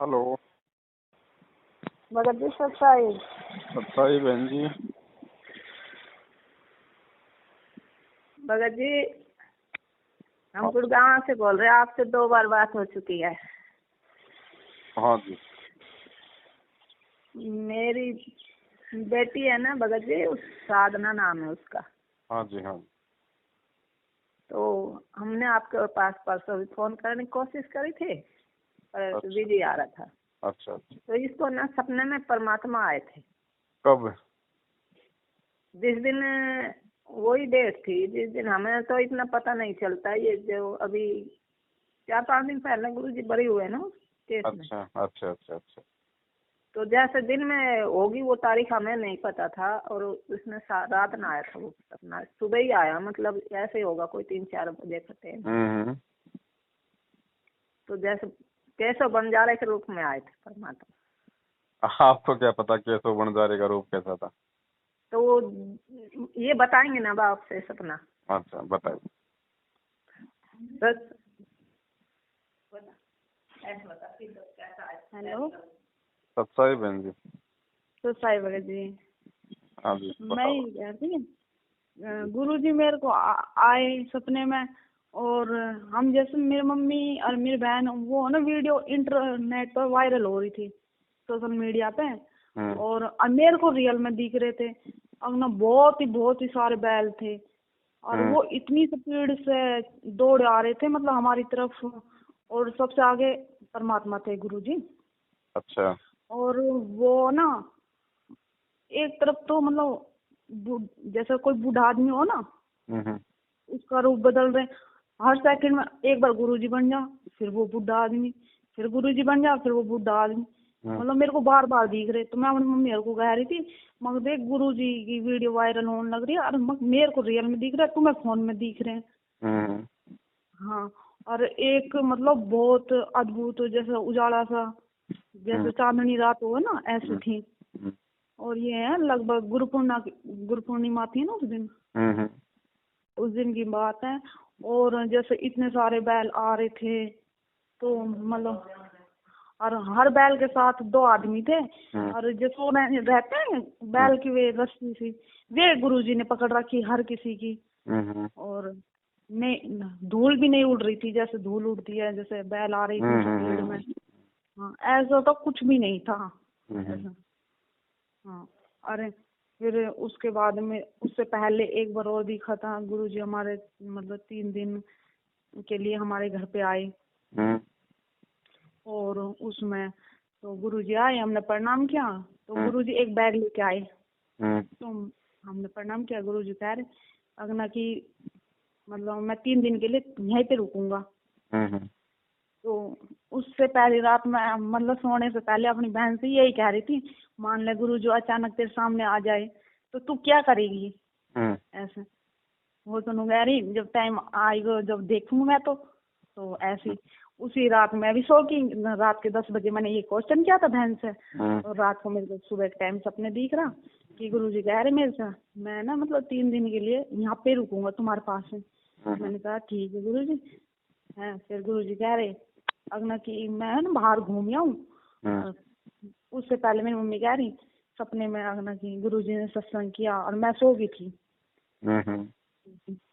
Hello. Bhagat ji सच्चाई सच्चाई बहन जी। भगत जी हम गुड़गांव से बोल रहे हैं। आपसे 2 बार बात हो चुकी है। हाँ जी। मेरी बेटी है ना भगत जी, उस साधना नाम है उसका। हाँ जी। हाँ। तो हमने आपके पास परसों भी फोन करने की कोशिश करी थी पर अच्छा। बिजी आ रहा था। अच्छा। तो इसको ना सपने में परमात्मा आए थे। कब? जिस दिन वही डेट थी जिस दिन हमें तो इतना पता नहीं चलता। ये जो अभी 4-5 दिन पहले गुरुजी बरी हुए ना केस में। अच्छा अच्छा अच्छा अच्छा। तो जैसे दिन में होगी वो तारीख हमें नहीं पता था। और उसने रात में आया था वो सपना, सुबह ही आया। मतलब ऐसे ही होगा कोई 3-4 बजे का टाइम। तो जैसे केशव बंजारे के रूप में आए थे परमात्मा। आपको क्या पता केशव बंजारे का रूप कैसा था? तो वो ये बताएंगे ना बाप से सपना। अच्छा बताइए। बस हेलो। सच्चाई बहन जी। तो साई भगत जी हाँ जी मैं ही कहती गुरु जी मेरे को आए सपने में। और हम जैसे मेरी मम्मी और मेरी बहन वो ना वीडियो इंटरनेट पर वायरल हो रही थी सोशल मीडिया पे। और मेरे को रियल में दिख रहे थे। अब ना बहुत ही सारे बैल थे। और वो इतनी स्पीड से दौड़ आ रहे थे मतलब हमारी तरफ। और सबसे आगे परमात्मा थे गुरु जी। अच्छा। और वो ना एक तरफ तो मतलब जैसे कोई बूढ़ा आदमी हो ना उसका रूप बदल रहे। हर सेकंड में एक बार गुरुजी बन जा फिर वो बूढ़ा आदमी, फिर गुरुजी बन जा फिर वो बूढ़ा आदमी। मतलब मेरे को बार बार दिख रहे। तो मैं अपनी मम्मी को कह रही थी मगर देख गुरुजी की वीडियो वायरल होने लग रही है और मेरे को रियल में दिख रहा है, तुम्हें फोन में दिख रहे हैं। हाँ। और एक मतलब बहुत अद्भुत जैसे उजाला सा जैसे चांदनी रात हो ना ऐसी थी। और ये है लगभग गुरु पूर्णिमा थी ना उस दिन की बात है। और जैसे इतने सारे बैल आ रहे थे तो मतलब और हर बैल के साथ 2 आदमी थे। और जो सो रहते हैं बैल की वे रस्सी सी वे गुरुजी ने पकड़ रखी हर किसी की। और नहीं धूल भी नहीं उड़ रही थी जैसे धूल उड़ती है जैसे बैल आ रही थी स्पीड में। हाँ ऐसा तो कुछ भी नहीं था ऐसा। हाँ। अरे फिर उसके बाद में उससे पहले एक बार और दिखा था गुरुजी हमारे मतलब 3 दिन के लिए हमारे घर पे आए। और उसमें तो गुरुजी आए हमने प्रणाम किया। तो गुरुजी एक बैग लेके आए। तो हमने प्रणाम किया। गुरुजी कह रहे अगना की मतलब मैं 3 दिन के लिए यहीं पे रुकूंगा। तो उससे पहली रात में मतलब सोने से पहले अपनी बहन से यही कह रही थी मान ले गुरु जो अचानक तेरे सामने आ जाए तो तू क्या करेगी ऐसे। वो सुनू कह रही जब टाइम आएगा जब देखूंगा मैं तो ऐसी उसी रात मैं भी सो की रात के 10 बजे मैंने ये क्वेश्चन किया था बहन से। और रात को मेरे को सुबह के टाइम सपने दिख रहा कि गुरुजी कह रहे मेरे से मैं ना मतलब 3 दिन के लिए यहाँ पे रुकूंगा तुम्हारे पास में। मैंने कहा ठीक है गुरुजी। है फिर गुरुजी कह रहे अगना की मैं ना बाहर घूम आऊं। उससे पहले मेरी मम्मी कह रही सपने में अगना की गुरुजी ने सत्संग किया और मैं सो गई थी।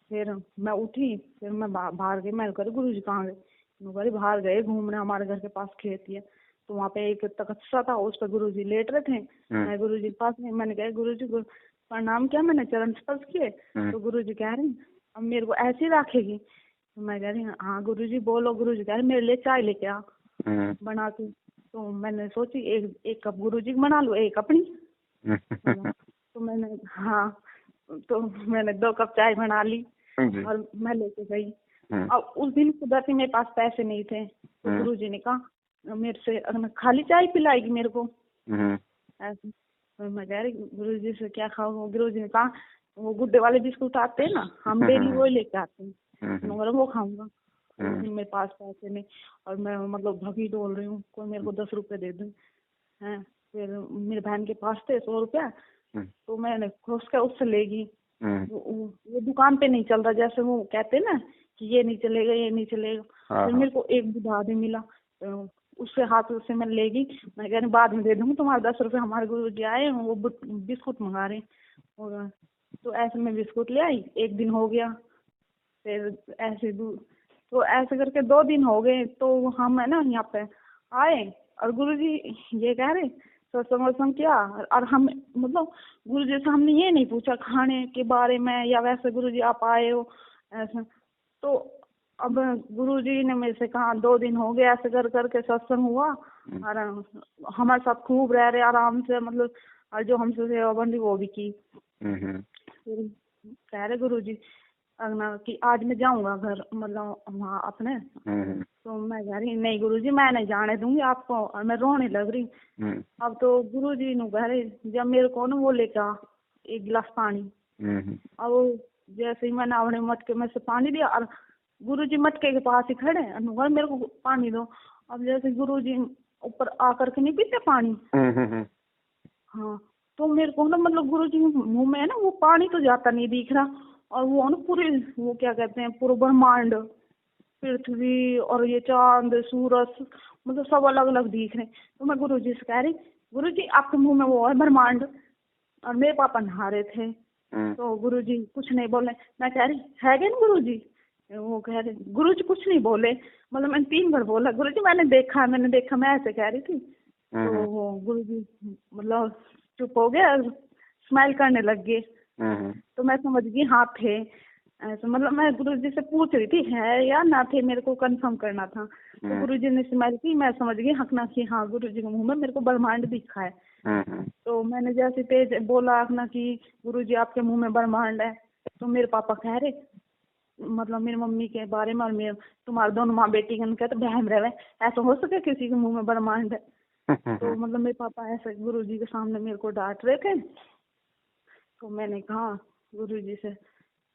फिर मैं उठी फिर मैं बाहर गई। मैं कह गुरुजी कहाँ गए? बाहर गए घूमने हमारे घर के पास खेत है तो वहाँ पे एक तख्त सा था उस पर गुरुजी लेट रहे थे। मैं गुरुजी के पास में मैंने कहा गुरुजी प्रणाम किया मैंने चरण स्पर्श किए। तो गुरुजी कह रहे अब मेरे को ऐसे ही रखेगी? तो मैं कह रही हाँ गुरुजी बोलो। गुरुजी कह रहे मेरे लिए चाय लेके आ बना के। तो मैंने सोची एक कप गुरुजी की बना लूं एक अपनी। तो मैंने हाँ तो मैंने 2 कप चाय बना ली और मैं लेके गई। अब उस दिन सुबह से मेरे पास पैसे नहीं थे तो गुरुजी ने कहा मेरे से खाली चाय पिलाएगी मेरे को ऐसे। तो मैं कह रही गुरुजी से क्या खाओ? गुरुजी ने कहा वो गुड्डे वाले बिस्कुट आते हैं ना हम डेली वो लेके आते हैं वो खाऊंगा। मेरे पास पैसे नहीं और मैं मतलब भगी डोल रही हूँ कोई मेरे को 10 रुपए दे दे हैं। फिर मेरी बहन के पास थे 100 रुपया तो मैंने खोज के उससे लेगी। वो दुकान पे नहीं चल रहा जैसे वो कहते ना कि ये नहीं चलेगा ये नहीं चलेगा। फिर मेरे को एक बुढ़ा आदमी मिला उससे हाथ से मैं लेगी, मैं कह रही बाद में दे दूंगी, तुम्हारे 10 रुपए हमारे गुरुजी आए हैं, वो बिस्कुट मंगा रहे हैं। और तो ऐसे में बिस्कुट ले आई, एक दिन हो गया, फिर ऐसे तो ऐसे करके 2 दिन हो गए। तो हम है ना यहाँ पे आए और गुरुजी ये कह रहे सत्संग वत्संग क्या, और हम मतलब गुरुजी से हमने ये नहीं पूछा खाने के बारे में या वैसे गुरुजी आप आए हो ऐसा। तो अब गुरुजी ने मेरे से कहा 2 दिन हो गए ऐसे कर करके सत्संग हुआ, और हमारे साथ खूब रह रहे आराम से, मतलब और जो हमसे सेवा बन रही वो भी की। फिर कह रहे गुरुजी अगना कि आज मैं जाऊंगा घर, मतलब वहाँ अपने। तो मैं कह रही नहीं गुरुजी मैं नहीं जाने दूंगी आपको, और मैं रोने लग रही। अब तो गुरुजी नु कह रहे जब मेरे को ना वो लेके आ 1 गिलास पानी। अब जैसे ही मैंने अपने मटके में से पानी दिया, और गुरुजी मटके के पास ही खड़े हैं, मेरे को पानी दो। अब जैसे गुरुजी ऊपर आकर के नहीं पीते पानी, हाँ, तो मेरे को ना मतलब गुरुजी के मुंह में है ना वो पानी तो जाता नहीं दिख रहा, और वो ना पूरे वो क्या कहते हैं पूरा ब्रह्मांड, पृथ्वी और ये चांद सूरज मतलब सब अलग अलग दिख रहे हैं। तो मैं गुरुजी से कह रही गुरुजी आपके मुंह में वो है ब्रह्मांड, और मेरे पापा नहा रहे थे। तो गुरुजी कुछ नहीं बोले। मैं कह रही है क्या ना गुरुजी, वो कह रहे गुरुजी कुछ नहीं बोले, मतलब मैंने 3 बार बोला गुरुजी मैंने देखा मैं ऐसे कह रही थी। तो वो गुरुजी मतलब चुप हो गए और स्माइल करने लग गए। तो मैं समझ गई हाँ थे ऐसा, मतलब मैं गुरुजी से पूछ रही थी है या ना थे, मेरे को कंफर्म करना था। तो गुरुजी ने स्माइल की, मैं समझ गई हकना कि हाँ गुरुजी के मुंह में मेरे को ब्रह्मांड दिखा है। तो मैंने जैसे तेज बोला हकना कि गुरुजी आपके मुंह में ब्रह्मांड है, तो मेरे पापा कह रहे मतलब मेरी मम्मी के बारे में और मेरे तुम्हारे दोनों माँ बेटी के उनके तो बहम रहे, ऐसा हो सके किसी के मुंह में ब्रह्मांड है। तो मतलब मेरे पापा ऐसे गुरुजी के सामने मेरे को डांट रहे थे। तो मैंने कहा गुरुजी से,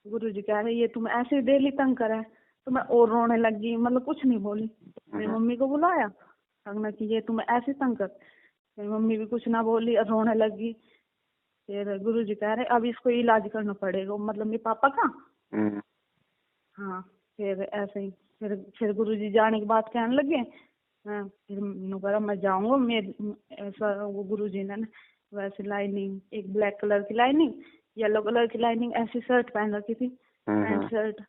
गुरुजी कह रहे ये तुम ऐसे डेली तंग करा है। तो मैं और रोने लगी, मतलब कुछ नहीं बोली। मेरी मम्मी को बुलाया, कहना कि ये तुम ऐसे तंग कर। मेरी मम्मी भी कुछ ना बोली और रोने लगी। फिर गुरुजी कह रहे अब इसको इलाज करना पड़ेगा, मतलब मेरे पापा का। हाँ, फिर ऐसे ही फिर गुरुजी जाने के बाद कहने लगे हाँ, फिर मैं जाऊंगा ऐसा। वो गुरुजी ने ना वैसे लाइनिंग, एक ब्लैक कलर की लाइनिंग, येलो कलर की लाइनिंग, ऐसी शर्ट पहन रखी थी, पैंट शर्ट।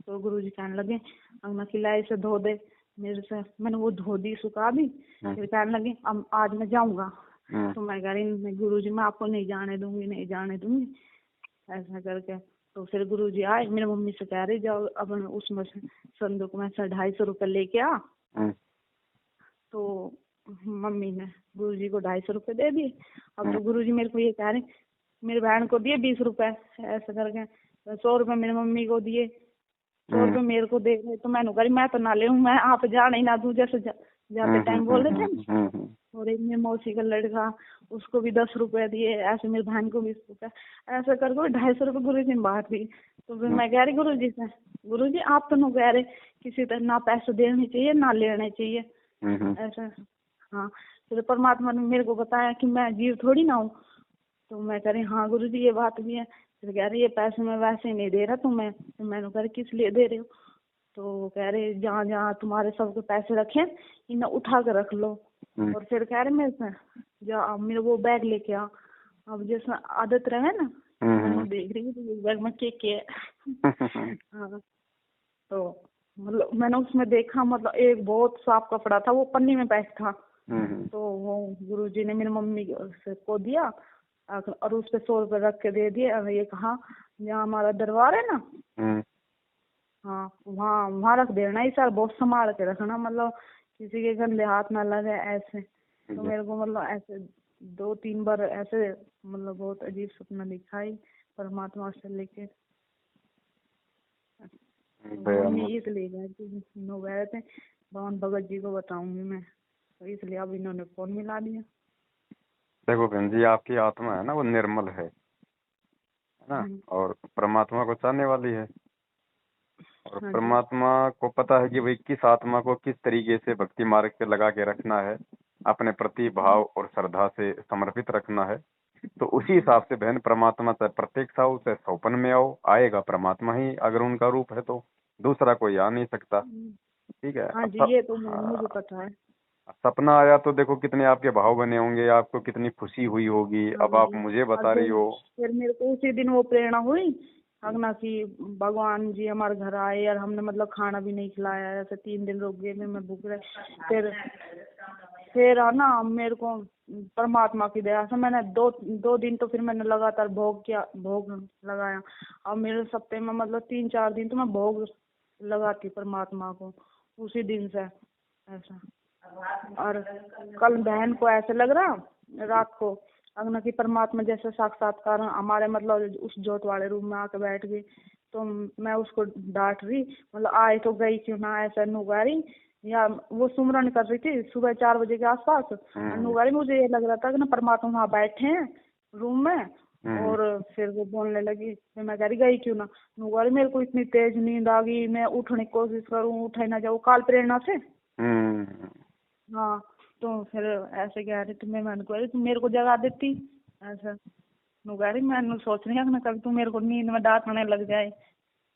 तो गुरुजी कहने लगे अंगना खिलाई से धो दे मेरे से। मैंने वो धो दी, सुखा दी। फिर कहने लगे अब आज मैं जाऊंगा। तो मैं कह रही गुरुजी मैं आपको नहीं जाने दूंगी ऐसा करके। तो फिर गुरुजी आए, मेरी मम्मी से कह रही जाओ अब उसमें से संदूक में से 250 रुपए लेके आ। तो मम्मी ने गुरुजी को 250 रुपए दे दिए। अब तो गुरुजी मेरे को ये कह रहे मेरी बहन को दिए 20 रुपए ऐसा करके, 100 रुपए मेरी मम्मी को दिए, 100 रुपए मेरे को दे रहे। तो मैंने कहा मैं तो ना ले, मैं आप जाने ही ना दूं, जैसे जाते टाइम बोल रहे थे। और एक मेरी मौसी का लड़का, उसको भी 10 रुपए दिए, ऐसे मेरी बहन को 20 रुपए, ऐसा करके 250 रुपए गुरुजी ने बांट दी। तो फिर मैं कह रही गुरुजी से, गुरुजी आप तो नहीं कह रहे किसी तरह ना पैसे देने चाहिए ना लेने चाहिए ऐसा। हाँ, फिर परमात्मा ने मेरे को बताया कि मैं जीव थोड़ी ना हूँ। तो मैं कह रही हाँ गुरुजी ये बात भी है। फिर कह रही ये पैसे मैं वैसे ही नहीं दे रहा तुम्हें। तो मैंने कह रही किस लिए दे रहे हो। तो वो कह रहे जहाँ जहाँ तुम्हारे सबके पैसे रखे इन्हें उठा कर रख लो। और फिर कह रहे मेरे से जा मेरे वो बैग लेके आ। अब जैसे आदत रहे ना, मैं देख रही हूँ बैग में के हाँ, तो मतलब मैंने उसमें देखा, मतलब एक बहुत साफ कपड़ा था, वो पन्नी में पैक था। तो वो गुरुजी ने मेरी मम्मी को दिया और उस पे 100 रुपए रख के दे दिए। और ये कहा जहाँ हमारा दरबार है ना, हाँ वहाँ रख देना, इस साल बहुत संभाल के रखना, मतलब किसी के गंदे हाथ ना लगे ऐसे। तो मेरे को मतलब ऐसे 2-3 बार ऐसे मतलब बहुत अजीब सपना दिखा ही परमात्मा से लेके। मम्मी इसलिए गए कि नो गए थे भगवान भगत जी को बताऊंगी मैं, तो इसलिए अब इन्होंने फोन मिला दिया। देखो बहन जी आपकी आत्मा है ना वो निर्मल है ना, और परमात्मा को चाहने वाली है। और परमात्मा को पता है कि भाई किस आत्मा को किस तरीके से भक्ति मार्ग पे लगा के रखना है, अपने प्रति भाव और श्रद्धा से समर्पित रखना है। तो उसी हिसाब से बहन परमात्मा चाहे प्रत्यक्ष आओ चाहे सौपन में आओ, आएगा परमात्मा ही, अगर उनका रूप है तो दूसरा कोई आ नहीं सकता। ठीक है। हाँ जी, ये तो मुझे पता है। सपना आया तो देखो कितने आपके भाव बने होंगे, आपको कितनी खुशी हुई होगी। हाँ अब आप जी। मुझे और बता रही हो। फिर मेरे को उसी दिन वो प्रेरणा हुई अगना कि भगवान जी हमारे घर आए और हमने मतलब खाना भी नहीं खिलाया, ऐसे 3 दिन रुक गए मैं भूख रहे। फिर है ना मेरे को परमात्मा की दया से मैंने दो दो दिन तो फिर मैंने लगातार भोग लगाया। और मेरे सप्ते में मतलब 3-4 दिन तो मैं भोग लगाती परमात्मा को उसी दिन से ऐसा। और कल बहन को ऐसे लग रहा रात को अगना की परमात्मा जैसे साक्षात्कार हमारे मतलब उस जोत वाले रूम में आके बैठ गई। तो मैं उसको डांट रही मतलब आए तो गई क्यों ना, ऐसा नुगारी या वो सुमरन कर रही थी सुबह 4 बजे के आसपास। नुगारी मुझे ये लग रहा था कि ना परमात्मा वहाँ बैठे हैं रूम में। और फिर वो बोलने लगी, फिर मैं कह रही गई क्यों ना। नुगारी मेरे को इतनी तेज नींद आ गई, मैं उठने की कोशिश करूँ उठे ना जाऊँ काल प्रेरणा से। हाँ तो फिर ऐसे कह रही थी मैंने कह रही तुम मेरे को जगा देती ऐसा। नुगारी मैं सोच रही हूँ ना कभी तू मेरे को नींद में डांटने लग जाए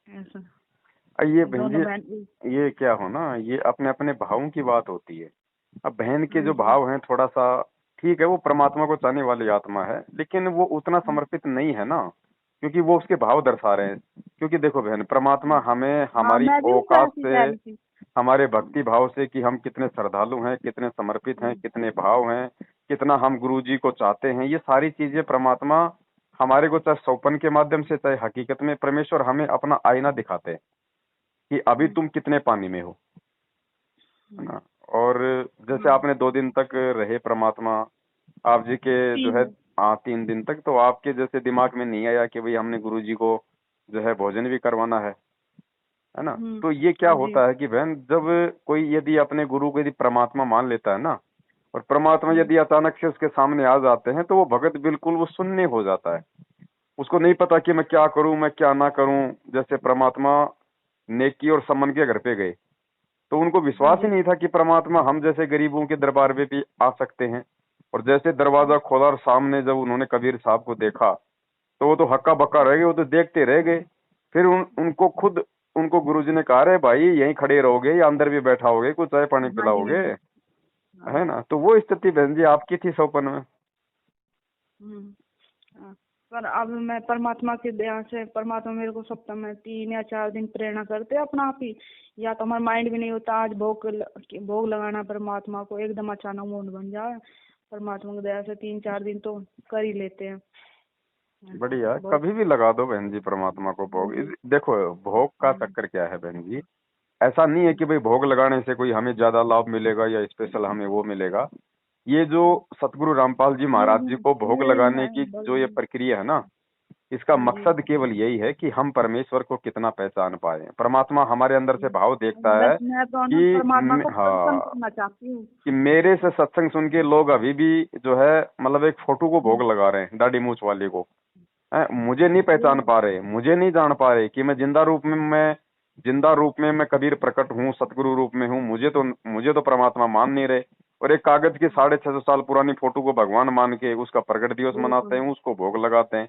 ऐसा। ये बहन दोनों जी, बहन। ये क्या हो ना, ये अपने अपने भावों की बात होती है। अब बहन के हाँ जो जी। भाव हैं थोड़ा सा ठीक है, वो परमात्मा को चाहने वाली आत्मा है, लेकिन वो उतना समर्पित नहीं है ना, क्योंकि वो उसके भाव दर्शा रहे हैं। क्योंकि देखो बहन, परमात्मा हमें हाँ हमारी मैं भी उनको औकात ऐसे ही से, कह रही थी। हमारे भक्ति भाव से कि हम कितने श्रद्धालु हैं, कितने समर्पित हैं, कितने भाव हैं, कितना हम गुरु जी को चाहते हैं, ये सारी चीजें परमात्मा हमारे को चाहे सौपन के माध्यम से चाहे हकीकत में परमेश्वर हमें अपना आईना दिखाते हैं कि अभी तुम कितने पानी में हो, है ना। और जैसे हाँ आपने 2 दिन तक रहे परमात्मा आप जी के जो है, 3 दिन। हाँ 3 दिन तक, तो आपके जैसे दिमाग में नहीं आया कि भाई हमने गुरु जी को जो है भोजन भी करवाना है ना। तो ये क्या हाँ जी। होता है कि बहन, जब कोई यदि अपने गुरु को यदि परमात्मा मान लेता है ना, और परमात्मा यदि अचानक से उसके सामने आ जाते हैं, तो वो भगत बिल्कुल वो शून्य हो जाता है। उसको नहीं पता कि मैं क्या करूं, मैं क्या ना करूं। जैसे परमात्मा नेकी और समन के घर पे गए, तो उनको हाँ विश्वास ही जी। नहीं था कि परमात्मा हम जैसे गरीबों के दरबार में भी आ सकते हैं। और जैसे दरवाजा खोला और सामने जब उन्होंने कबीर साहब को देखा, तो वो तो हक्का बक्का रह गए, वो तो देखते रह गए। फिर उनको खुद उनको गुरुजी ने कहा, रे भाई यहीं खड़े रहोगे या अंदर भी बैठा होगे, कुछ चाय पानी हाँ जी पिलाओगे, बिल्कुल। हाँ। है ना। तो वो स्थिति बहन जी आपकी थी सौपन में। हाँ। पर अब मैं परमात्मा की दया से परमात्मा मेरे को सप्ताह में 3 या 4 दिन प्रेरणा करते अपना आप ही। या तो हमारा माइंड भी नहीं होता आज भोग लगाना परमात्मा को, एकदम अचानक मूड बन जाए। परमात्मा की दया से 3-4 दिन तो कर ही लेते हैं। बढ़िया, बहुत। कभी भी लगा दो बहन जी परमात्मा को हाँ भोग। जी। देखो भोग का चक्कर क्या है बहन जी, ऐसा नहीं है कि भाई भोग लगाने से कोई हमें ज्यादा लाभ मिलेगा या स्पेशल हमें वो मिलेगा। ये जो सतगुरु रामपाल जी ये महाराज जी को भोग ये लगाने है की जो ये भगवान। प्रक्रिया है ना, इसका हाँ जी। मकसद केवल यही है कि हम परमेश्वर को कितना पहचान पाए। परमात्मा हमारे अंदर से भाव देखता बस है मैं तो ना कि परमात्मा को प्रसन्न हाँ, करना चाहती हूँ। कि मेरे से सत्संग सुन के लोग अभी भी जो है मतलब एक फोटो को भोग लगा रहे हैं, दाढ़ी मूछ वाले को है, मुझे नहीं पहचान ये पा रहे, मुझे नहीं जान पा रहे कि मैं जिंदा रूप में मैं कबीर प्रकट हूँ, सतगुरु रूप में हूँ। मुझे तो परमात्मा मान नहीं रहे, और एक कागज की 650 साल पुरानी फोटो को भगवान मान के उसका प्रकट दिवस मनाते बिल्कुल। हैं, उसको भोग लगाते हैं।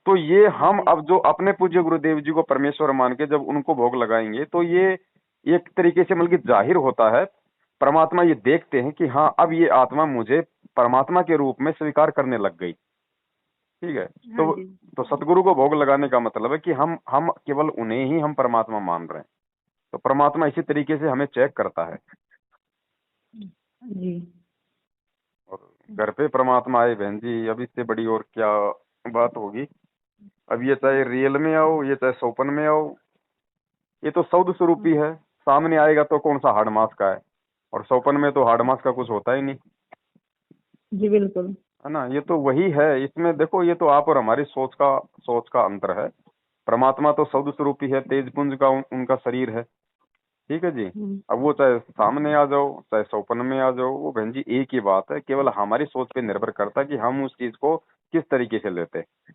तो ये हाँ हम जी। अब जो अपने पूज्य गुरुदेव जी को परमेश्वर मान के जब उनको भोग लगाएंगे, तो ये एक तरीके से मतलब कि जाहिर होता है। परमात्मा ये देखते हैं कि हाँ अब ये आत्मा मुझे परमात्मा के रूप में स्वीकार करने लग गई। ठीक है। हाँ तो जी। तो सतगुरु को भोग लगाने का मतलब है कि हम केवल उन्हें ही हम परमात्मा मान रहे हैं। तो परमात्मा इसी तरीके से हमें चेक करता है। हाँ जी। और घर पे परमात्मा आए बहन जी, अब इससे बड़ी और क्या बात होगी। अब ये चाहे रियल में आओ, ये चाहे सौपन में आओ, ये तो सौद स्वरूपी है। सामने आएगा तो कौन सा हाड़ मास का है, और सौपन में तो हाड़ मास का कुछ होता ही नहीं, जी बिल्कुल। है ना। ये तो वही है। इसमें देखो, ये तो आप और हमारी सोच का अंतर है। परमात्मा तो सौद स्वरूपी है, तेज पुंज का उनका शरीर है। ठीक है जी। अब वो चाहे सामने आ जाओ चाहे सौपन में आ जाओ, वो बहन जी एक ही बात है, केवल हमारी सोच पे निर्भर करता है कि हम उस चीज को किस तरीके से लेते हैं।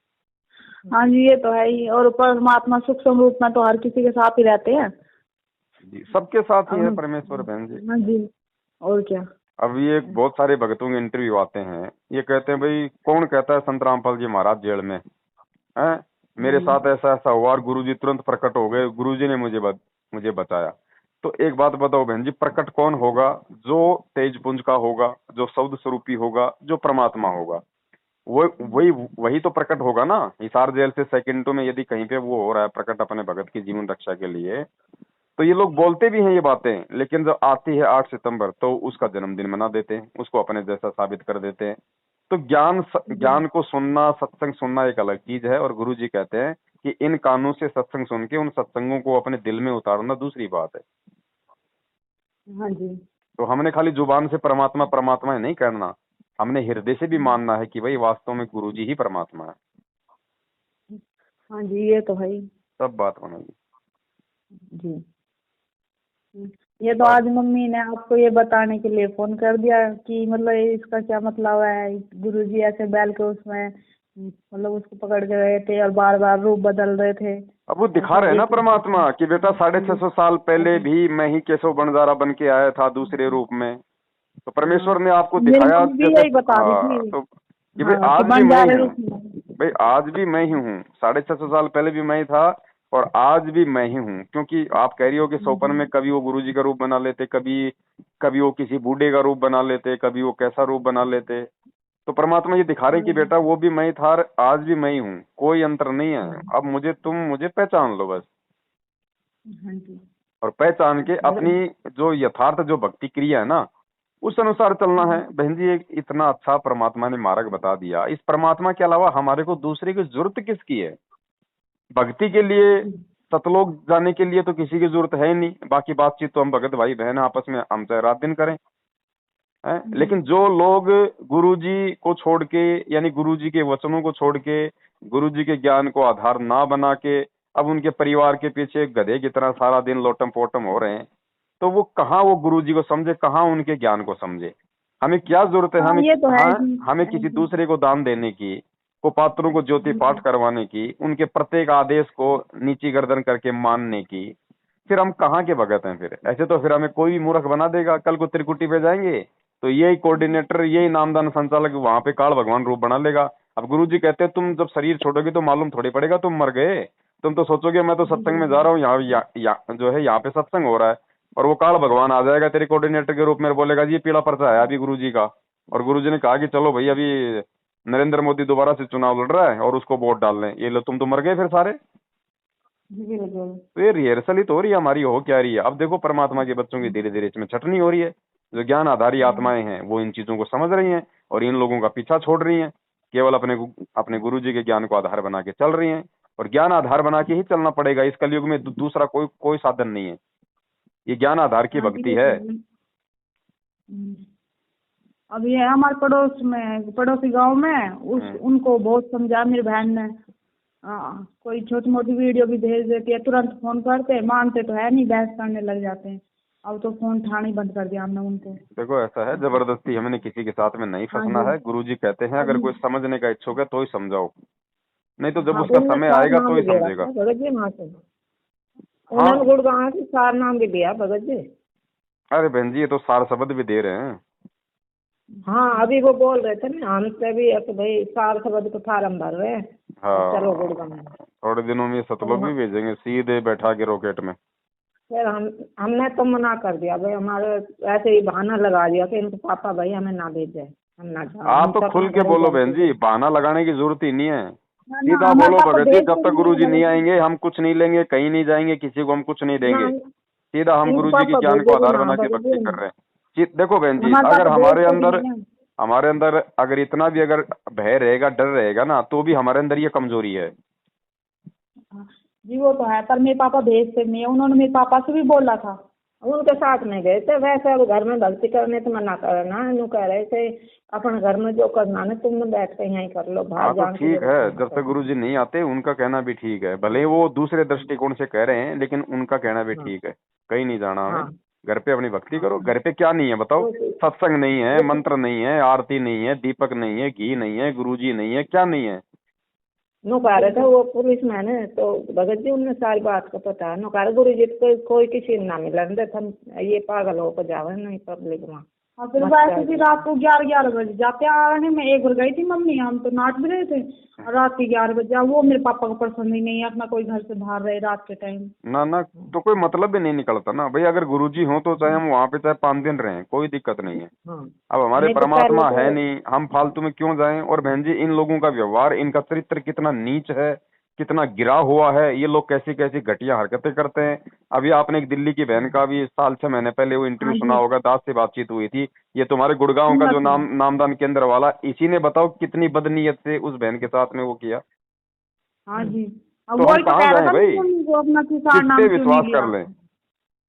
हाँ जी ये तो है ही। और परमात्मा सूक्ष्म रूप में तो हर किसी के साथ ही रहते हैं। जी, सबके साथ ही है अब परमेश्वर बहन जी। हाँ जी। और क्या। अब ये बहुत सारे भक्तों के इंटरव्यू आते हैं, ये कहते हैं भाई कौन कहता है संत रामपाल जी महाराज जेल में है, मेरे साथ ऐसा ऐसा हुआ और गुरुजी तुरंत प्रकट हो गए, गुरुजी ने मुझे बचाया। तो एक बात बताओ बहन जी, प्रकट कौन होगा? जो तेजपुंज का होगा, जो शब्द स्वरूपी होगा, जो परमात्मा होगा, वो वही तो प्रकट होगा ना। हिसार जेल से सेकंडों में यदि कहीं पे वो हो रहा है प्रकट अपने भगत की जीवन रक्षा के लिए, तो ये लोग बोलते भी हैं ये बातें, लेकिन जब आती है 8 सितंबर तो उसका जन्मदिन मना देते हैं, उसको अपने जैसा साबित कर देते हैं। तो ज्ञान को सुनना, सत्संग सुनना एक अलग चीज है, और गुरु जी कहते हैं कि इन कानों से सत्संग सुन के उन सत्संगों को अपने दिल में उतारना दूसरी बात है। हाँ जी। तो हमने खाली जुबान से परमात्मा परमात्मा नहीं कहना, हमने हृदय से भी मानना है कि भाई वास्तव में गुरु जी ही परमात्मा है। हाँ जी, ये तो है ही। सब बात बनेगी जी। ये तो आज मम्मी ने आपको ये बताने के लिए फोन कर दिया कि मतलब इसका क्या मतलब है, गुरुजी ऐसे बैल के उसमें मतलब उसको पकड़ के गए थे और बार बार रूप बदल रहे थे। अब वो दिखा रहे हैं ना परमात्मा कि बेटा 650 साल पहले भी मैं ही केशव बंजारा बन के आया था दूसरे रूप में। तो परमेश्वर ने आपको मेरी दिखाया मम्मी भी जैसे, यही बता रही थी। तो कि भाई हाँ, कि आज भी बन मैं जा ही रहे हूँ, उसमें। भाई आज भी मैं ही हूँ, 650 साल पहले भी मैं ही था और आज भी मैं ही हूँ। क्योंकि आप कह रही हो कि सोपन में कभी वो गुरुजी का रूप बना लेते, कभी कभी वो किसी बूढ़े का रूप बना लेते, कभी वो कैसा रूप बना लेते। तो परमात्मा ये दिखा रहे हैं कि बेटा वो भी मैं ही था और आज भी मैं ही हूँ, कोई अंतर नहीं है। अब मुझे पहचान लो बस, हाँ जी। और पहचान के अपनी जो यथार्थ जो भक्ति क्रिया है ना उस अनुसार चलना है। बहन जी एक इतना अच्छा परमात्मा ने मार्ग बता दिया, इस परमात्मा के अलावा हमारे को दूसरे की जरूरत किसकी है? भक्ति के लिए, सतलोक जाने के लिए तो किसी की जरूरत है ही नहीं, बाकी बातचीत तो हम भगत भाई बहन आपस में हम चाहे रात दिन करें हैं। लेकिन जो लोग गुरुजी को छोड़ के, यानी गुरुजी के वचनों को छोड़ के, गुरुजी के ज्ञान को आधार ना बना के अब उनके परिवार के पीछे गधे की तरह सारा दिन लोटम पोटम हो रहे हैं, तो वो कहाँ वो गुरुजी को समझे, कहाँ उनके ज्ञान को समझे? हमें क्या जरूरत है? हाँ, ये तो है ही। हमें किसी दूसरे को दान देने की, को पात्रों को ज्योति पाठ करवाने की, उनके प्रत्येक आदेश को नीची गर्दन करके मानने की? फिर हम कहाँ के भगत हैं? फिर ऐसे तो फिर हमें कोई भी मूर्ख बना देगा। कल को त्रिकुटी पे जाएंगे तो यही कोऑर्डिनेटर, यही नामदान संचालक वहां पे काल भगवान रूप बना लेगा। अब गुरुजी कहते हैं तुम जब शरीर छोड़ोगे तो मालूम थोड़ी पड़ेगा तुम मर गए, तुम तो सोचोगे मैं तो सत्संग में जा रहा हूँ, जो है यहाँ पे सत्संग हो रहा है, और वो काल भगवान आ जाएगा तेरे कोऑर्डिनेटर के रूप में, बोलेगा जी ये पीला पर्चा है अभी गुरुजी का, और गुरुजी ने कहा कि चलो भाई अभी नरेंद्र मोदी दोबारा से चुनाव लड़ रहा है और उसको वोट डाल लें, ये लो तुम तो मर गए फिर सारे। तो ये रिहर्सल ही तो हो रही है हमारी, हो क्या रही है? अब देखो परमात्मा के बच्चों की धीरे धीरे इसमें छटनी हो रही है। जो ज्ञान आधारी आत्माएं हैं वो इन चीजों को समझ रही हैं और इन लोगों का पीछा छोड़ रही हैं, केवल अपने गुरु जी के ज्ञान को आधार बना के चल रही हैं। और ज्ञान आधार बना के ही चलना पड़ेगा इस कलयुग में, दूसरा कोई साधन नहीं है। ये ज्ञान आधार की हाँ भक्ति जी। है। अभी है हमारे पड़ोसी गांव में उनको बहुत समझा मेरी बहन ने। कोई छोटी मोटी वीडियो भी भेज देती है, तुरंत फोन करते, मानते तो है नहीं, बहस करने लग जाते हैं। अब तो फोन उठाना ही बंद कर दिया हमने उनको। देखो ऐसा है, जबरदस्ती हमने किसी के साथ में नहीं हाँ फंसना जी। है। गुरुजी कहते हैं अगर कोई समझने का इच्छुक है तो ही समझाओ, नहीं तो जब हाँ, उसका उनने समय सार आएगा नाम तो भी ही दे समझेगा। रखा है भगत जी वहाँ से। हाँ उन्होंने गुड़गांव से सार नाम भी दिया भगत जी। अरे बहन जी ये तो सार शब्द भी दे रहे हैं। हाँ, अभी वो बोल रहे थे ना हमसे भी तो भाई सार शब्द को फार्म भर रहे हैं और चलो हाँ गुड़गांव में। थोड़े दिनों में सतलोक भी भेजेंगे सीधे बैठा के रॉकेट में। फिर हमने तो मना कर दिया भाई, हमारे ऐसे ही बहाना लगा दिया कि इनको पापा भाई हमें ना भेजे, हम ना जाए, आप हम तो तो खुल अपना के घर ही बोलो बहन जानते थे। जी, बहाना लगाने की जरूरत ही नहीं है। ना ना, सीधा हमारे बोलो पापा भगत जी जब भेजते तक ही गुरु जी नहीं नहीं आएंगे हम कुछ नहीं लेंगे, कहीं नहीं जाएंगे, किसी को हम कुछ नहीं ना, देंगे। सीधा हम इनको गुरु जी के पापा ज्ञान को भेजे भी आधार ना बना के भगत भक्ति कर जी। रहे हैं। देखो बहन जी, हमारे अगर पापा भेजते भी नहीं है। हमारे अंदर अगर इतना भी अगर भय रहेगा, डर रहेगा ना, तो भी हमारे अंदर ये कमजोरी है। जी वो तो है, पर मेरे पापा भेजते नहीं है। उन्होंने मेरे पापा से भी बोला था, उनके साथ नहीं गए थे। वैसे अब घर में भक्ति करने तो मना करना, यूँ कह रहे थे अपने घर में जो करना है तुम बैठ के यहीं कर लो, हाँ बाहर तो जाने की ठीक जरूरत है, नहीं जब तक गुरु जी नहीं आते उनका कहना भी ठीक है, भले ही वो दूसरे दृष्टिकोण से कह रहे हैं लेकिन उनका कहना भी हाँ ठीक है। कहीं नहीं जाना हमें, हाँ घर पे अपनी भक्ति हाँ करो। घर पे क्या नहीं है बताओ? वो सत्संग नहीं है, वो मंत्र नहीं है, आरती नहीं है, दीपक नहीं है, घी नहीं है, गुरुजी नहीं है, क्या नहीं है? नो कह रहे थे वो पुलिस मैन है तो भगत जी उन्हें सारी बात का पता है। नो कह रहे गुरु जी कोई किसी ने ना मिलन दे, हम ये पागल हो जावे नहीं पब्लिक में। और फिर वैसे भी रात को 11 बजे जाते आने में। एक बार गई थी मम्मी, हम तो नाच भी रहे थे, रात के 11 बजे। वो मेरे पापा को पसंद ही नहीं है अपना कोई घर से बाहर रहे रात के टाइम। ना ना, तो कोई मतलब भी नहीं निकलता ना भाई। अगर गुरुजी हो तो चाहे हम वहाँ पे चाहे 5 दिन रहें, कोई दिक्कत नहीं है। अब हमारे नहीं तो परमात्मा पहले है तो नहीं, हम फालतू में क्यों जाएं। और बहन जी, इन लोगों का व्यवहार, इनका चरित्र कितना नीच है, कितना गिरा हुआ है। ये लोग कैसी कैसी घटिया हरकतें करते हैं। अभी आपने एक दिल्ली की बहन का भी साल 6 महीने पहले वो इंटरव्यू हाँ सुना जी, होगा, दास से बातचीत हुई थी। ये तुम्हारे गुड़गांव का सुना जो था। नामदान केंद्र वाला, इसी ने बताओ कितनी बदनीयत से उस बहन के साथ में वो किया। हाँ जी, अब तो हम वही तो कहाँ कह रहा जाएं था भाई, तुम वो अपना किसान किस पे नाम क्यों नहीं विश्वास लिया। कर लें,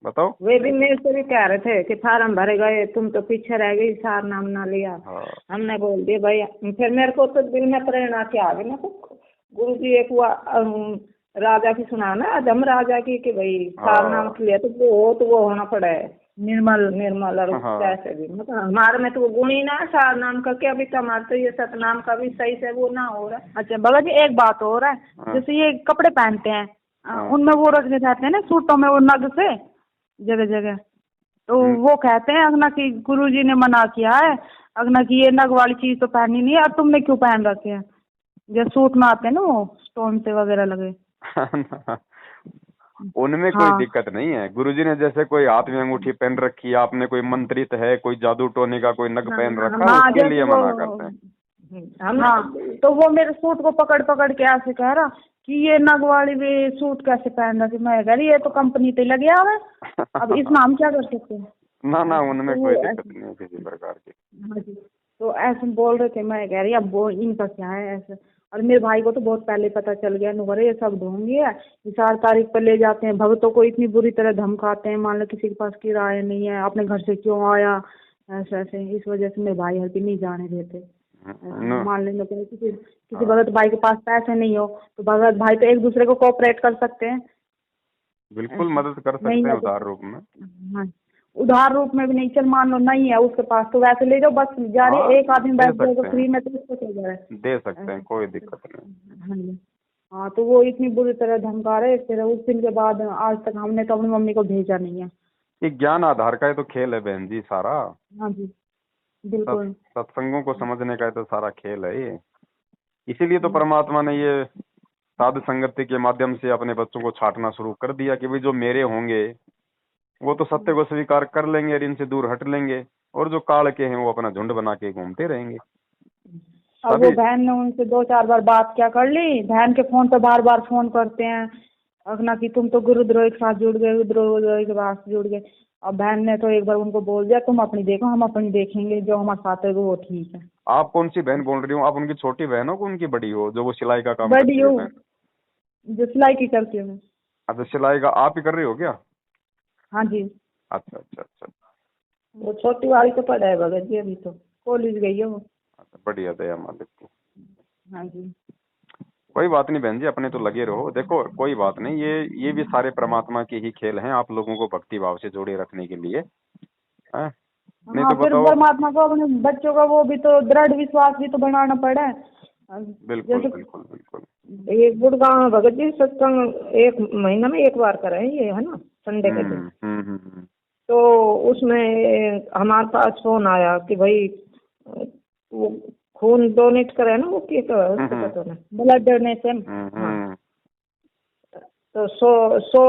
बताओ। वे भी मेरे से भी कह रहे थे कि फार्म भरे गए, तुम तो पीछे रह गई, सार नाम ना लिया। हाँ हमने बोल दिया भाई। फिर मेरे को तो दिल में प्रेरणा के आ गई ना, तो गुरु जी एक हुआ राजा की सुना ना, अधम राजा की, कि भाई सार नाम हाँ के लिए तो वो होना पड़ा है निर्मल निर्मल। और हाँ कैसे भी मतलब हमारे में तो वो गुण ही ना है सार नाम का, क्या अभी हमारे तो ये सतनाम का भी सही से वो ना हो रहा है। अच्छा बाबा जी, एक बात और है, हाँ जैसे ये कपड़े पहनते हैं, हाँ। उनमें वो रखने चाहते हैं ना सूटों में वो नग से जगह जगह, तो वो कहते हैं अगना कि गुरुजी ने मना किया है, अगना कि ये नग वाली चीज तो पहननी नहीं है। और तुमने क्यों पहन रखे हैं? जो सूट में आते हैं ना वो स्टोन से वगैरह लगे। उनमें कोई हाँ दिक्कत नहीं है। गुरुजी ने जैसे कोई हाथ में अंगूठी पहन रखी है, आपने कोई मंत्रित है, कोई जादू टोने का कोई नग पहन रखा है, हाँ, उसके जैसे लिए वो, मना करते हैं। हाँ, तो वो मेरे सूट को पकड़ पकड़ के ऐसे कह रहा कि ये नग वाली भी सूट कैसे पहन रखी। मैं कह रही ये तो कंपनी पे लगे हुआ है, अब इसमें हम क्या कर सकते हैं। ना ना, उनमें तो कोई वो दिक्कत ऐसे, नहीं है किसी प्रकार की। हाँ जी, तो ऐसे बोल रहे थे। मैं कह रही अब वो इनका क्या है ऐसे। और मेरे भाई को तो बहुत पहले पता चल गया, नुकरे ये सब ढोंगी है, 4 तारीख पर ले जाते हैं भक्तों को, इतनी बुरी तरह धमकाते हैं, मान लो किसी के पास किराया नहीं है, अपने घर से क्यों आया, ऐसे ऐसे। इस वजह से मेरे भाई हर भी नहीं जाने देते। न- मान लेंगे किसी भगत भाई के पास पैसे नहीं हो तो भगत भाई तो एक दूसरे को कोऑपरेट कर सकते हैं। बिल्कुल ऐसे मदद कर नहीं सकते हैं है तो, उदार रूप में। हाँ, उधार रूप में भी नहीं। चल मान लो नहीं है उसके पास तो वैसे ले जाओ, बस जा हाँ, रही एक आदमी दे बैठ जाएगा सकते फ्री हैं, में तो उसको क्या जा रहा है। दे सकते हैं, ऐसे, कोई दिक्कत नहीं। हाँ जी, हाँ, तो वो इतनी बुरी तरह धमका रहे। फिर उस दिन के बाद आज तक हमने तो अपनी मम्मी को भेजा नहीं है। ये ज्ञान आधार का ही तो खेल है बहन जी सारा। हाँ जी, बिल्कुल। सत्संगों को समझने का ही तो सारा खेल है ये। इसीलिए तो परमात्मा ने ये साधु संगति के माध्यम से अपने बच्चों को छांटना शुरू कर दिया कि भाई जो मेरे होंगे वो तो सत्य को स्वीकार कर लेंगे और इनसे दूर हट लेंगे, और जो काल के हैं वो अपना झुंड बना के घूमते रहेंगे। अब वो तभी बहन ने उनसे 2-4 बार बात क्या कर ली, बहन के फोन पे बार बार फोन करते हैं अगना कि तुम तो गुरुद्रोही के साथ जुड़ गए, गुरुद्रोही के साथ जुड़ गए। अब बहन ने तो एक बार उनको बोल दिया तुम अपनी देखो, हम अपनी देखेंगे, जो हमारे साथ है वो ठीक है। आप कौन सी बहन बोल रही हो? आप उनकी छोटी बहन हो कि उनकी बड़ी हो, जो वो सिलाई का काम बड़ी करती है हूँ, बहन? जो सिलाई की करती हूँ। अच्छा, सिलाई का आप ही कर रही हो क्या? हाँ जी, अच्छा अच्छा अच्छा वो छोटी वाली तो पढ़ा है भगत जी, अभी तो कॉलेज गई है वो। अच्छा, बढ़िया, दया मालिक की। हाँ जी, कोई बात नहीं बहन जी, अपने तो लगे रहो। देखो कोई बात नहीं, ये भी सारे परमात्मा के ही खेल हैं, आप लोगों को भक्ति भाव से जोड़े रखने के लिए हैं? नहीं हाँ, तो फिर बताओ। परमात्मा को अपने बच्चों का वो भी तो दृढ़ विश्वास भी तो बनाना पड़ा है। बिल्कुल जैसे बिल्कुल बिल्कुल। एक गुड़गांव में भगत जी सत्संग 1 महीना में 1 बार करें, ये है ना, संडे के दिन। हम्म। तो उसमें हमारे पास फोन आया कि भाई वो खून डोनेट करे ना, वो क्या उसको पता नहीं, ब्लड डोनेशन। हाँ, तो 100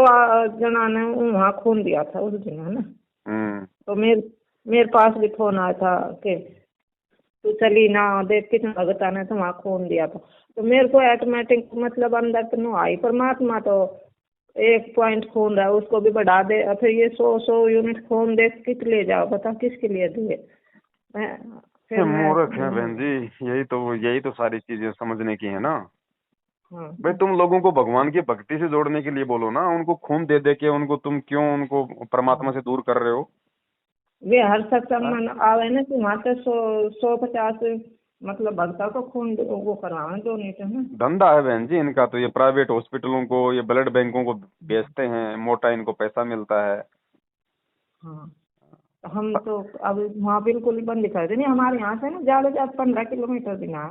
जना ने वहाँ खून दिया था उस दिन, है ना। तो मेरे पास भी फोन आया था कि तू चली ना, देख कितने भगता ने तो वहाँ खून दिया था। तो मेरे को ऑटोमेटिक मतलब अंदर तो नहीं आई, परमात्मा तो 1 पॉइंट खून रहा है उसको भी बढ़ा दे, फिर ये 100 यूनिट खून दे किस ले जाओ, बता किसके लिए दिए। फिर मैं मूर्ख है बहन जी, यही तो सारी चीजें समझने की है ना। हाँ, भाई तुम लोगों को भगवान की भक्ति से जोड़ने के लिए बोलो ना, उनको खून दे दे के उनको तुम क्यों उनको परमात्मा से दूर कर रहे हो? वे हर सत्संग में आवे ना कि वहाँ पे 150 मतलब भक्तों को खून वो करवाना डोनेट, है ना। धंधा है बहन जी इनका तो। ये प्राइवेट हॉस्पिटलों को, ये ब्लड बैंकों को बेचते हैं, मोटा इनको पैसा मिलता है। हाँ, तो हम तो अब वहाँ बिल्कुल ही बंद कर देंगे। हमारे यहाँ से ना ज्यादा से ज्यादा 15 किलोमीटर भी ना,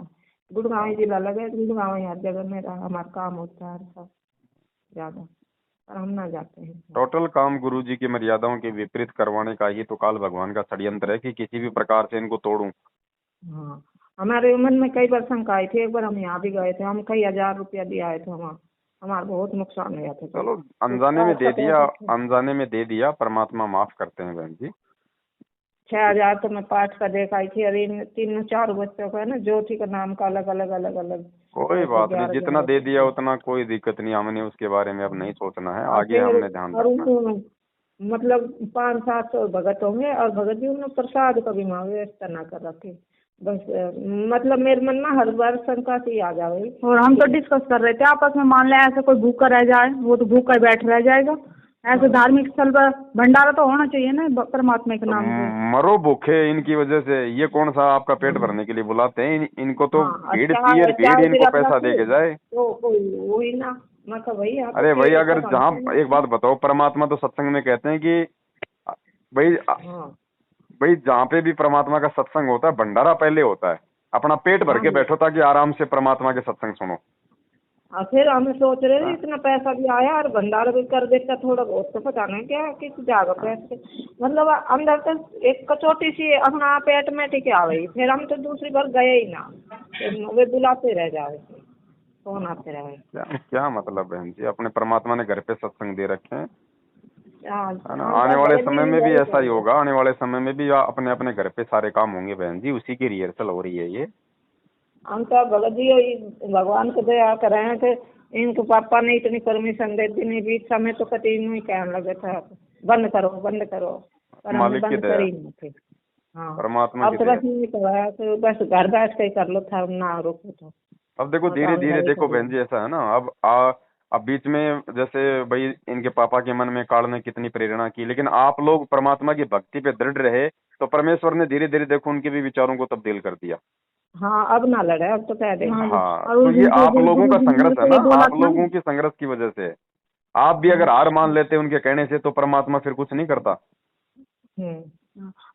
गुड़गांव जिला लगे, गुड़गांव हर जगह मेरा हमारा काम होता है सब ज्यादा। पर हम ना जाते हैं। टोटल काम गुरुजी की मर्यादाओं के विपरीत करवाने का ही तो काल भगवान का षड्यंत्र है कि किसी भी प्रकार से इनको तोड़ूं। हाँ, हमारे मन में कई बार शंका आई थी। एक बार हम यहाँ भी गए थे, हम कई 1000 रुपया दिया आए थे, हमारा बहुत नुकसान हुआ था। चलो अनजाने में दे दिया, अनजाने में दे दिया, परमात्मा माफ करते हैं बहन जी। 6000 तो मैं पाठ का देख आई थी। अरे 3-4 बच्चों का है ना, ज्योति का नाम का अलग अलग अलग अलग। कोई बात नहीं, जितना दे दिया उतना कोई दिक्कत नहीं, हमने उसके बारे में अब नहीं सोचना है, आगे हमने ध्यान रखना। मतलब 500-700 भगत होंगे और भगत जी उन्होंने प्रसाद का भी मांग व्यवस्था ना कर रखे। बस मतलब मेरे मन में हर बार शंका से आ जाए। और हम तो डिस्कस कर रहे थे आपस में, मान लिया ऐसे कोई भूखा रह जाए, वो तो भूखा बैठ रह जाएगा। ऐसे धार्मिक स्थल पर भंडारा तो होना चाहिए ना परमात्मा के नाम से। मरो भूखे इनकी वजह से, ये कौन सा आपका पेट भरने के लिए बुलाते हैं? इनको तो भीड़ चाहिए, भीड़ इनको पैसा दे के जाए। तो वही ना, मतलब भाई अरे भाई, अगर जहाँ एक बात बताओ, परमात्मा तो सत्संग में कहते हैं कि भाई जहाँ पे भी परमात्मा का सत्संग होता है, भंडारा पहले होता है। अपना पेट भर के बैठो ताकि आराम से परमात्मा के सत्संग सुनो। फिर हम सोच रहे थे इतना पैसा भी आया और भंडारा भी कर देता थोड़ा बहुत, तो पता नहीं क्या किस जगह पैसे, मतलब अंदर तक एक कचौटी सी अपना पेट में टिके आ गई। फिर हम तो दूसरी बार गए ही ना, वे बुलाते रह जाए, कौन आते रहे। क्या मतलब बहन जी, अपने परमात्मा ने घर पे सत्संग दे रखे हैं, है ना? हाँ, आने वाले समय में भी ऐसा ही होगा, आने वाले समय में भी अपने अपने घर पे सारे काम होंगे बहन जी, उसी की रिहर्सल हो रही है ये। हम तो भगत जी भगवान को दया कर रहे हैं कि इनके पापा ने इतनी परमिशन दे दी, नहीं बीच समय तो कभी नहीं कहने लगे था बंद करो बंद करो, पर हमने बंद कर ही नहीं थे। हाँ, परमात्मा अब तो बस नहीं करवाया, तो बस घर बैठ के कर लो था, ना रोको तो। अब देखो धीरे धीरे, देखो बहन जी ऐसा है ना, अब बीच में जैसे भाई इनके पापा के मन में काल ने कितनी प्रेरणा की, लेकिन आप लोग परमात्मा की भक्ति पे दृढ़ रहे तो परमेश्वर ने धीरे धीरे देखो उनके भी विचारों को तब्दील कर दिया। हाँ, अब ना लड़े, अब तो कह दे। हाँ, तो ये आप लोगों का संघर्ष है ना, आप लोगों की संघर्ष की वजह से। आप भी अगर हार मान लेते उनके कहने से तो परमात्मा फिर कुछ नहीं करता।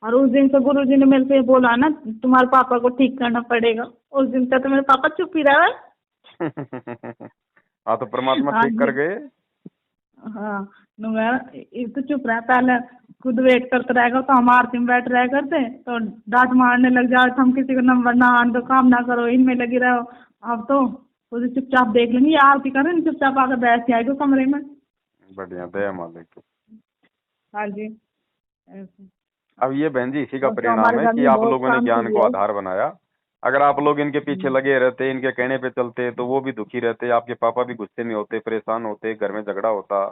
और उस दिन से गुरु जी ने मेरे से बोला ना, तुम्हारे पापा को ठीक करना पड़ेगा। उस दिन तक तो मेरे पापा चुप ही रहे। हाँ, तो परमात्मा ठीक कर गए। हाँ, तो चुप रहा, पहले खुद वेट करते रहेगा तो हम आरती में बैठ रहे करते, तो डांट मारने लग जाए, हम किसी को नंबर ना आने दो, काम ना करो, इनमें लगी रहो। अब तो खुद चुपचाप देख लेंगे, आरती करें चुपचाप आकर बैठ जाएगा कमरे में। बढ़िया, दया मालिक। हाँ जी। अब ये बहन जी इसी का परिणाम है कि आप लोगों ने ज्ञान को आधार बनाया। अगर आप लोग इनके पीछे लगे रहते, इनके कहने पे चलते, तो वो भी दुखी रहते, आपके पापा भी गुस्से में होते, परेशान होते, घर में झगड़ा होता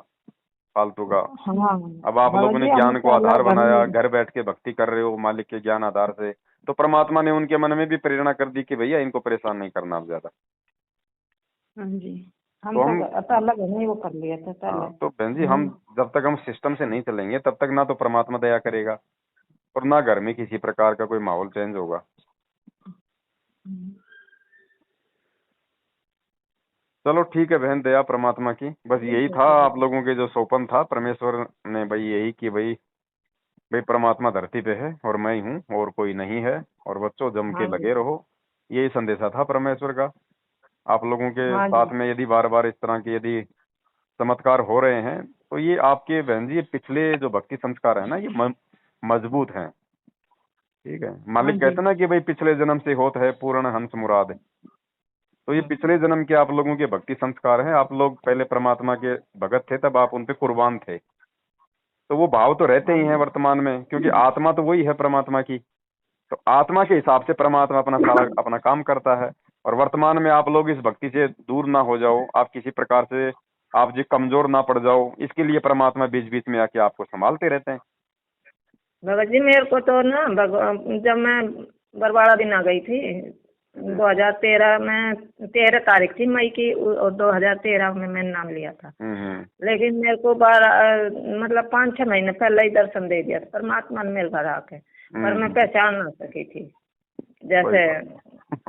फालतू का। अब आप लोगों ने ज्ञान को आधार बनाया, घर बैठ के भक्ति कर रहे हो मालिक के ज्ञान आधार से, तो परमात्मा ने उनके मन में भी प्रेरणा कर दी कि भैया इनको परेशान नहीं करना अब ज्यादा। हाँ जी, तो हम अलग नहीं वो कर लिया था पहले। तो बहन जी हम जब तक हम सिस्टम से नहीं चलेंगे तब तक ना तो परमात्मा दया करेगा और ना घर में किसी प्रकार का कोई माहौल चेंज होगा। चलो ठीक है बहन, दया परमात्मा की। बस यही था आप लोगों के जो सोपन था, परमेश्वर ने भाई यही कि भाई परमात्मा धरती पे है और मैं ही हूँ और कोई नहीं है, और बच्चों जम के लगे रहो। यही संदेशा था परमेश्वर का। आप लोगों के साथ में यदि बार बार इस तरह के यदि चमत्कार हो रहे हैं तो ये आपके बहन जी पिछले जो भक्ति संस्कार है ना, ये मजबूत हैं। ठीक है, मालिक कहते ना कि भाई पिछले जन्म से होत है पूर्ण हंस मुराद। तो ये पिछले जन्म के आप लोगों के भक्ति संस्कार हैं। आप लोग पहले परमात्मा के भगत थे, तब आप उन पे कुर्बान थे, तो वो भाव तो रहते ही हैं वर्तमान में, क्योंकि आत्मा तो वही है परमात्मा की। तो आत्मा के हिसाब से परमात्मा अपना सारा अपना काम करता है। और वर्तमान में आप लोग इस भक्ति से दूर ना हो जाओ, आप किसी प्रकार से आप जी कमजोर ना पड़ जाओ, इसके लिए परमात्मा बीच बीच में आके आपको संभालते रहते हैं। भगत जी मेरे को तो ना जब मैं बरवाड़ा दिन आ गई थी 2013 में, 13 तारीख थी मई की, और 2013 में मैंने नाम लिया था। लेकिन मेरे को मतलब 5-6 महीने पहले ही दर्शन दे दिया था परमात्मा ने मेरे घर आके, पर मैं पहचान ना सकी थी। जैसे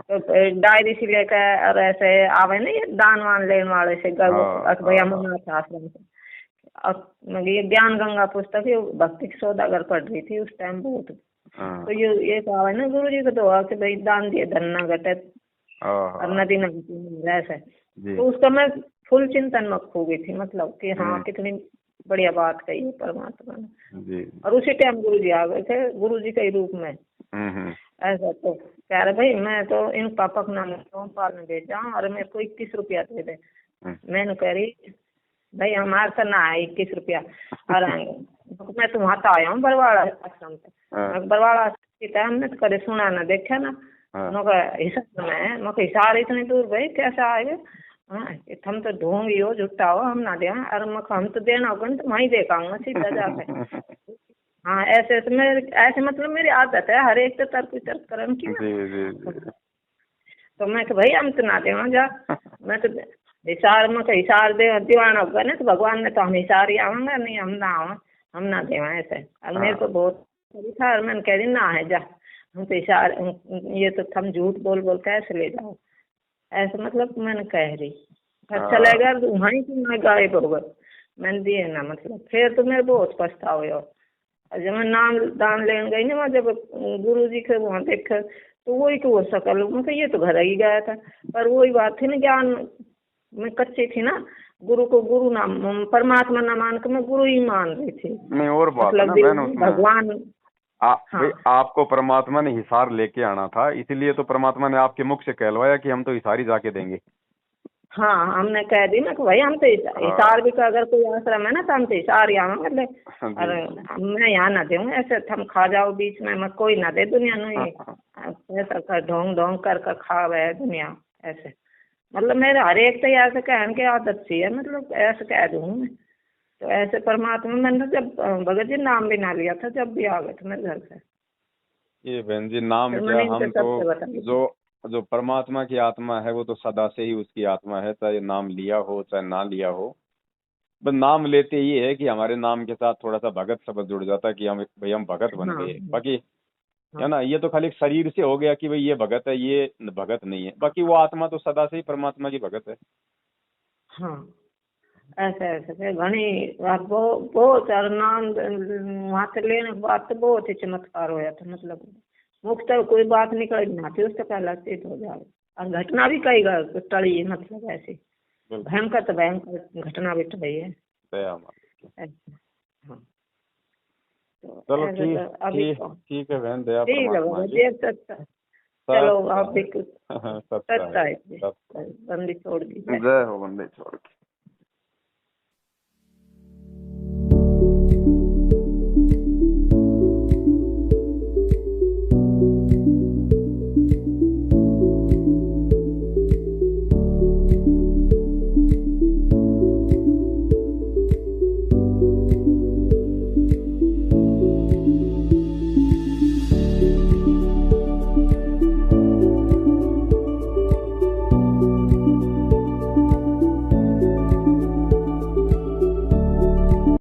तो डायरी से लेकर और ऐसे आवे नहीं दान वान लेने वाले से भैया मनाथ आश्रम से, और ये ज्ञान गंगा पुस्तक भक्ति की सौदागर पढ़ रही थी उस टाइम बहुत। तो ये कहा है ना गुरु जी को दुआ कि भाई दान दिए धन न घटे और नदी न ऐसे, तो उसका मैं फुल चिंतन में खो गई थी, मतलब कि हाँ कितनी बढ़िया बात कही है परमात्मा ने जी। और उसी टाइम गुरु जी आ गए थे, गुरु जी के रूप में। ऐसा तो कह रहे भाई मैं तो इन पापा का नाम सोमपाल ने भेजा और मेरे को 21 रुपया दे दे। मैंने कह रही भाई हमारे से ना है 21 रुपया और मैं तो वहाँ तो आया हूँ बरवाड़ा आश्रम से। बरवाड़ा आश्रम के हमने तो कभी सुना ना देखा ना, हिसाब में मैं हिसार इतनी दूर भाई कैसे आएगा, हम तो ढोंगी हो झुट्टा हो हम ना दे, अरे हम तो देना होगा तो वहीं देखाऊंगा सीधा जाके। हाँ ऐसे ऐसे मतलब मेरी आदत है हर एक तो तर्क वितर्क करने की। तो मैं भाई हम तो ना देवा जा, मैं तो हिसार में हिसार दीवाना होगा ना तो भगवान ने तो हम हिसार ही आवांगे, नहीं हम ना आवा, हम ना देवा ऐसे। और मेरे को बहुत था और मैंने कह दी ना है जा, हम तो हिसार ये तो हम झूठ बोल बोल कैसे ले जाओ ऐसे, मतलब मैंने कह रही चलेगा वहीं से मैं गायब हो गए, मैंने दिए ना मतलब। फिर तो मेरे बहुत पछतावा हुआ जब मैं नाम दान लेने गई ना, जब गुरु जी के वहाँ देखा तो वही तो हो सकल, मतलब ये तो घर ही गया था पर वही बात थी ना ज्ञान मैं कच्ची थी ना, गुरु को गुरु नाम परमात्मा ना मान के मैं गुरु ही मान रही थी। नहीं और बात मतलब है ना उसमें भगवान हाँ। आपको परमात्मा ने हिसार लेके आना था, इसलिए तो परमात्मा ने आपके मुख से कहलवाया कि हम तो हिसार ही जाके देंगे। हाँ हमने कह दी ना कि भाई हम तो हिसार भी का अगर कोई आश्रम है ना तो हम तो हिसार ही आवांगे, और मैं यहाँ ना दूँ ऐसे हम खा जाओ बीच में, मैं कोई ना दे दुनिया नहीं ऐसा कर ढोंग ढोंग कर खा है दुनिया ऐसे। मतलब मेरे हर एक तो ऐसे कहने की आदत सी है, मतलब ऐसे कह दूँ मैं तो ऐसे परमात्मा मैंने जब भगत जी नाम भी ना लिया था जब भी आ गए थे मेरे घर से। ये बहन जी नाम क्या, हम तो जो परमात्मा की आत्मा है वो तो सदा से ही उसकी आत्मा है, चाहे नाम लिया हो चाहे ना लिया हो, बस नाम लेते ही है कि हमारे नाम के साथ थोड़ा सा भगत शब्द जुड़ जाता है कि हम भाई हम भगत बन गए। बाकी है ना ये तो खाली शरीर से हो गया कि भाई ये भगत है, ये भगत नहीं है, बाकी वो आत्मा तो सदा से ही परमात्मा की भगत है। हाँ ऐसे ऐसे घनी बहुत नाम वहाँ से लेने के बाद तो बहुत ही चमत्कार होया था, मतलब मुख तो कोई बात निकल ना थी उससे पहले स्थित हो जाए और घटना भी कई टड़ी, मतलब ऐसी भयंकर तो भयंकर घटना भी टड़ी है। हाँ चलो ठीक है बहन, दया परमात्मा की। चलो आप भी सत्ता है, बंदी छोड़ दी। जय हो बंदी छोड़ के।